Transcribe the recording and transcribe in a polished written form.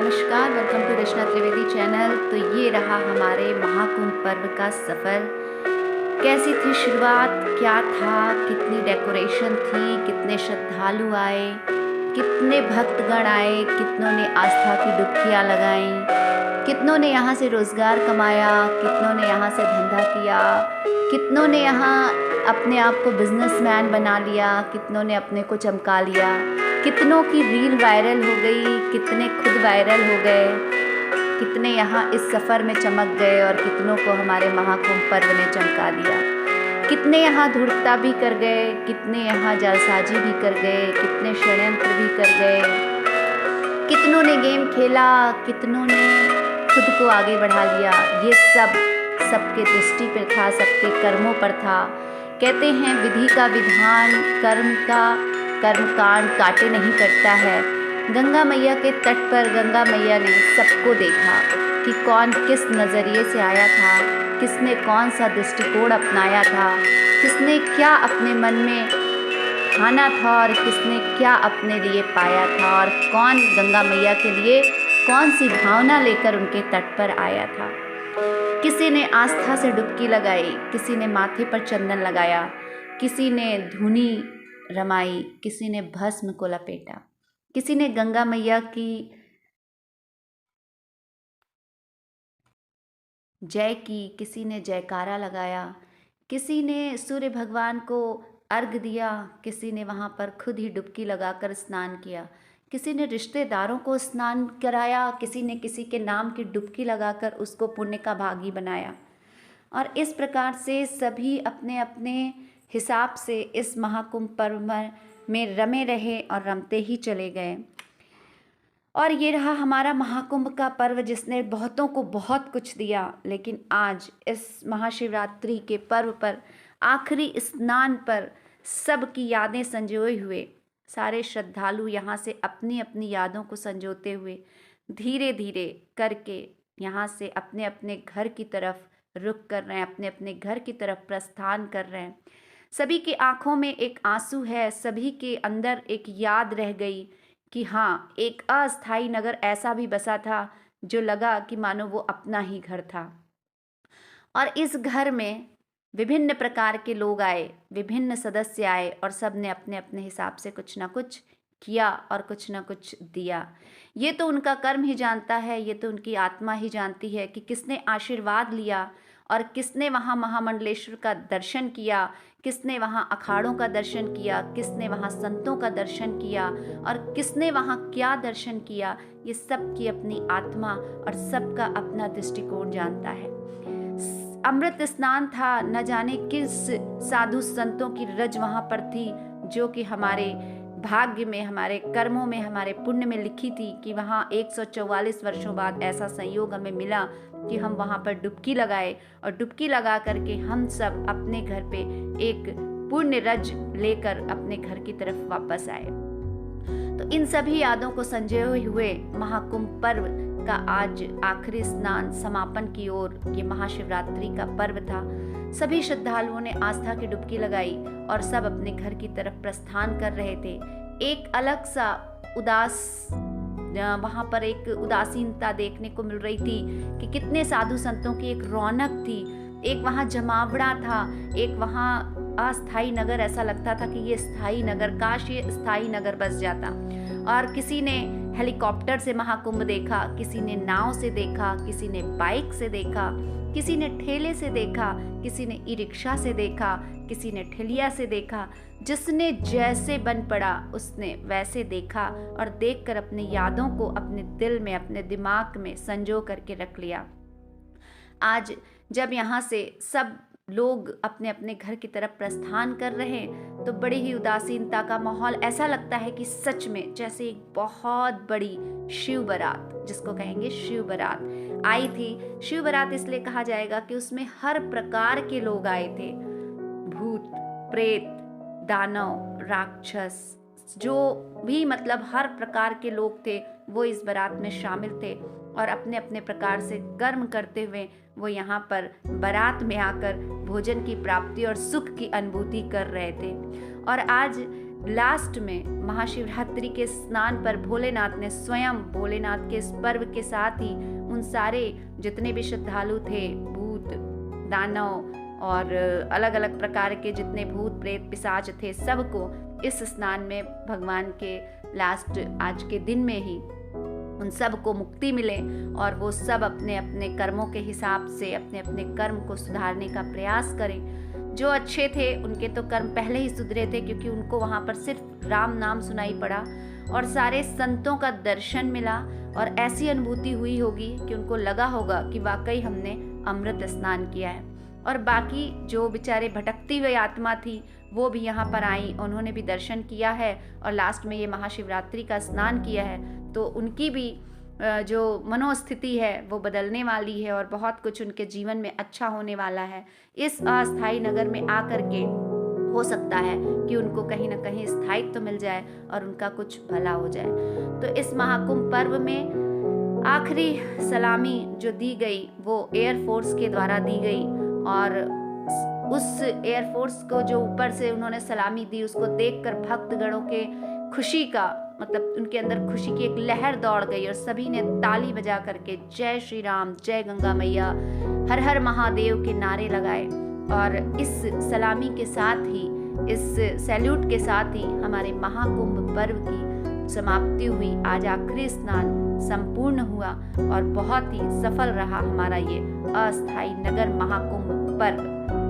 नमस्कार, welcome to Rachna Trivedi channel. तो ये रहा हमारे महाकुंभ पर्व का सफ़र। कैसी थी शुरुआत, क्या था, कितनी डेकोरेशन थी, कितने श्रद्धालु आए, कितने भक्तगण आए, कितनों ने आस्था की डुबकियाँ लगाईं, कितनों ने यहाँ से रोज़गार कमाया, कितनों ने यहाँ से धंधा किया, कितनों ने यहाँ अपने आप को बिजनेसमैन बना लिया, कितनों ने अपने को चमका लिया, कितनों की रील वायरल हो गई, कितने खुद वायरल हो गए, कितने यहाँ इस सफ़र में चमक गए और कितनों को हमारे महाकुंभ पर्व ने चमका दिया। कितने यहाँ धूर्तता भी कर गए, कितने यहाँ जालसाजी भी कर गए, कितने षड्यंत्र भी कर गए, कितनों ने गेम खेला, कितनों ने खुद को आगे बढ़ा लिया। ये सब सबके दृष्टि पर था, सबके कर्मों पर था। कहते हैं विधि का विधान कर्मकांड काटे नहीं करता है। गंगा मैया के तट पर गंगा मैया ने सबको देखा कि कौन किस नज़रिए से आया था, किसने कौन सा दृष्टिकोण अपनाया था, किसने क्या अपने मन में ठाना था और किसने क्या अपने लिए पाया था, और कौन गंगा मैया के लिए कौन सी भावना लेकर उनके तट पर आया था। किसी ने आस्था से डुबकी लगाई, किसी ने माथे पर चंदन लगाया, किसी ने धुनी रमाई, किसी ने भस्म को लपेटा, किसी ने गंगा मैया की जय की, किसी ने जयकारा लगाया, किसी ने सूर्य भगवान को अर्घ दिया, किसी ने वहाँ पर खुद ही डुबकी लगाकर स्नान किया, किसी ने रिश्तेदारों को स्नान कराया, किसी ने किसी के नाम की डुबकी लगाकर उसको पुण्य का भागी बनाया। और इस प्रकार से सभी अपने अपने हिसाब से इस महाकुंभ पर्व में रमे रहे और रमते ही चले गए। और ये रहा हमारा महाकुंभ का पर्व जिसने बहुतों को बहुत कुछ दिया। लेकिन आज इस महाशिवरात्रि के पर्व पर, आखिरी स्नान पर, सबकी यादें संजोए हुए सारे श्रद्धालु यहाँ से अपनी अपनी यादों को संजोते हुए धीरे धीरे करके यहाँ से अपने अपने घर की तरफ रुख कर रहे हैं, अपने अपने घर की तरफ प्रस्थान कर रहे हैं। सभी की आंखों में एक आंसू है, सभी के अंदर एक याद रह गई कि हाँ, एक अस्थाई नगर ऐसा भी बसा था जो लगा कि मानो वो अपना ही घर था। और इस घर में विभिन्न प्रकार के लोग आए, विभिन्न सदस्य आए और सब ने अपने अपने हिसाब से कुछ ना कुछ किया और कुछ ना कुछ दिया। ये तो उनका कर्म ही जानता है, ये तो उनकी आत्मा ही जानती है कि किसने आशीर्वाद लिया और किसने वहाँ महामंडलेश्वर का दर्शन किया, किसने वहाँ अखाड़ों का दर्शन किया, किसने वहाँ संतों का दर्शन किया और किसने वहाँ क्या दर्शन किया। ये सब की अपनी आत्मा और सबका अपना दृष्टिकोण जानता है। अमृत स्नान था, न जाने किस साधु संतों की रज वहाँ पर थी जो कि हमारे भाग्य में, हमारे कर्मों में, हमारे पुण्य में लिखी थी कि वहाँ 144 वर्षों बाद ऐसा संयोग हमें मिला कि हम वहाँ पर डुबकी लगाए और डुबकी लगा करके हम सब अपने घर पे एक पुण्य रज लेकर अपने घर की तरफ वापस आए। तो इन सभी यादों को संजोए हुए महाकुंभ पर्व का आज आखिरी स्नान समापन की ओर ये महाशिवरात्रि का पर्व था। सभी श्रद्धालुओं ने आस्था की डुबकी लगाई और सब अपने घर की तरफ प्रस्थान कर रहे थे। एक अलग सा वहाँ पर एक उदासीनता देखने को मिल रही थी कि कितने साधु संतों की एक रौनक थी, एक वहाँ जमावड़ा था, एक वहाँ अस्थाई नगर ऐसा लगता था कि ये स्थाई नगर, काश ये स्थाई नगर बस जाता। और किसी ने हेलीकॉप्टर से महाकुंभ देखा, किसी ने नाव से देखा, किसी ने बाइक से देखा, किसी ने ठेले से देखा, किसी ने ई रिक्शा से देखा, किसी ने ठेलिया से देखा। जिसने जैसे बन पड़ा उसने वैसे देखा और देखकर अपनी यादों को अपने दिल में, अपने दिमाग में संजो करके रख लिया। आज जब यहाँ से सब लोग अपने अपने घर की तरफ प्रस्थान कर रहे हैं तो बड़ी ही उदासीनता का माहौल, ऐसा लगता है कि सच में जैसे एक बहुत बड़ी शिव बारात, जिसको कहेंगे शिव बारात आई थी। शिव बारात इसलिए कहा जाएगा कि उसमें हर प्रकार के लोग आए थे, भूत, प्रेत, दानव, राक्षस, जो भी मतलब हर प्रकार के लोग थे वो इस बारात में शामिल थे और अपने अपने प्रकार से कर्म करते हुए वो यहाँ पर बारात में आकर भोजन की प्राप्ति और सुख की अनुभूति कर रहे थे। और आज लास्ट में महाशिवरात्रि के स्नान पर भोलेनाथ ने स्वयं भोलेनाथ के इस पर्व के साथ ही उन सारे जितने भी श्रद्धालु थे, भूत दानव और अलग अलग प्रकार के जितने भूत प्रेत पिशाच थे, सबको इस स्नान में भगवान के लास्ट आज के दिन में ही उन सब को मुक्ति मिले और वो सब अपने अपने कर्मों के हिसाब से अपने अपने कर्म को सुधारने का प्रयास करें। जो अच्छे थे उनके तो कर्म पहले ही सुधरे थे, क्योंकि उनको वहाँ पर सिर्फ राम नाम सुनाई पड़ा और सारे संतों का दर्शन मिला और ऐसी अनुभूति हुई होगी कि उनको लगा होगा कि वाकई हमने अमृत स्नान किया है। और बाकी जो बेचारे भटकती हुई आत्मा थी वो भी यहाँ पर आई, उन्होंने भी दर्शन किया है और लास्ट में ये महाशिवरात्रि का स्नान किया है, तो उनकी भी जो मनोस्थिति है वो बदलने वाली है और बहुत कुछ उनके जीवन में अच्छा होने वाला है। इस अस्थायी नगर में आकर के हो सकता है कि उनको कहीं ना कहीं स्थायित्व मिल जाए और उनका कुछ भला हो जाए। तो इस महाकुंभ पर्व में आखिरी सलामी जो दी गई वो एयरफोर्स के द्वारा दी गई और उस एयरफोर्स को जो ऊपर से उन्होंने सलामी दी उसको देखकर भक्तगणों के खुशी का मतलब उनके अंदर खुशी की एक लहर दौड़ गई और सभी ने ताली बजा करके जय श्री राम, जय गंगा मैया, हर हर महादेव के नारे लगाए। और इस सलामी के साथ ही, इस सैल्यूट के साथ ही हमारे महाकुंभ पर्व की समाप्ति हुई। आज आखिरी स्नान संपूर्ण हुआ और बहुत ही सफल रहा हमारा ये अस्थायी नगर महाकुंभ पर्व।